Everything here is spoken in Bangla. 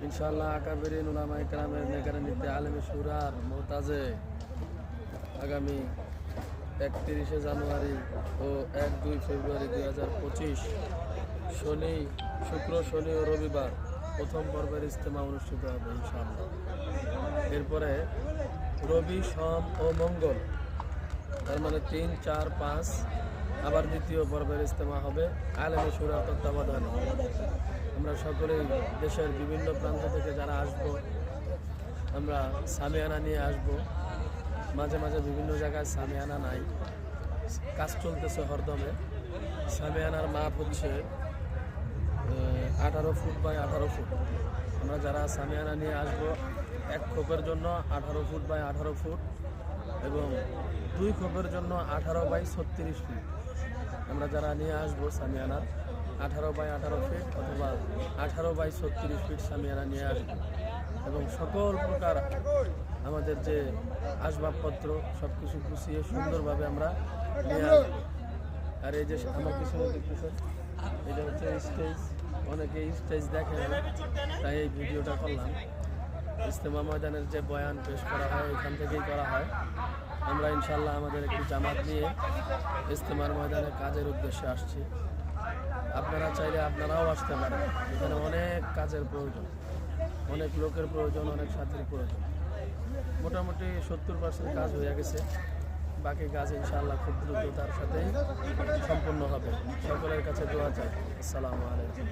ইনশাআল্লাহ আকাবেরিন উলামা ইকরামের নেকারানিতে আলেমে শুরার মোতাজে আগামী 31শে জানুয়ারি ও 1-2 ফেব্রুয়ারি 2025 শুক্র শনি ও রবিবার প্রথম পর্বের ইজতেমা অনুষ্ঠিত হবে ইনশাআল্লাহ। এরপরে রবি সোম ও মঙ্গল, তার মানে 3, 4, 5 আবার দ্বিতীয় পর্বের ইজতেমা হবে আলেমে শুরার তত্ত্বাবধানে। আমরা সকলেই দেশের বিভিন্ন প্রান্ত থেকে যারা আসবো, আমরা সামিয়ানা নিয়ে আসব। মাঝে মাঝে বিভিন্ন জায়গায় সামিয়ানা নাই, কাজ চলতেছে হরদমে। সামিয়ানার মাপ হচ্ছে 18 ফুট বাই 18 ফুট। আমরা যারা সামিয়ানা নিয়ে আসব, এক খোপের জন্য 18 ফুট বাই 18 ফুট এবং 2 খোপের জন্য 18 বাই 36 ফিট। আমরা যারা নিয়ে আসবো সামিয়ানা 18 বাই 18 ফিট অথবা 18 বাই 36 ফিট সামিয়ানা নিয়ে আসবো এবং সকল প্রকার আমাদের যে আসবাবপত্র সব কিছু গুছিয়ে সুন্দরভাবে আমরা নিয়ে আসবো। আর এই যে আমার পিছনে দেখতেছেন, এটা হচ্ছে স্টেজ। অনেকেই স্টেজ দেখে না, তাই এই ভিডিওটা করলাম। ইজতেমা ময়দানের যে বয়ান পেশ করা হয় এখান থেকেই করা হয়। আমরা ইনশাল্লাহ আমাদের একটি জামাত নিয়ে ইজতেমার ময়দানে কাজের উদ্দেশ্যে আসছি। আপনারা চাইলে আপনারাও আসতে পারেন। এখানে অনেক কাজের প্রয়োজন, অনেক লোকের প্রয়োজন, অনেক সাথীর প্রয়োজন। মোটামুটি 70% কাজ হয়ে গেছে, বাকি কাজ ইনশাআল্লাহ খুব দ্রুততার সাথেই সম্পূর্ণ হবে। সকলের কাছে দোয়া চাই। আসসালামু আলাইকুম।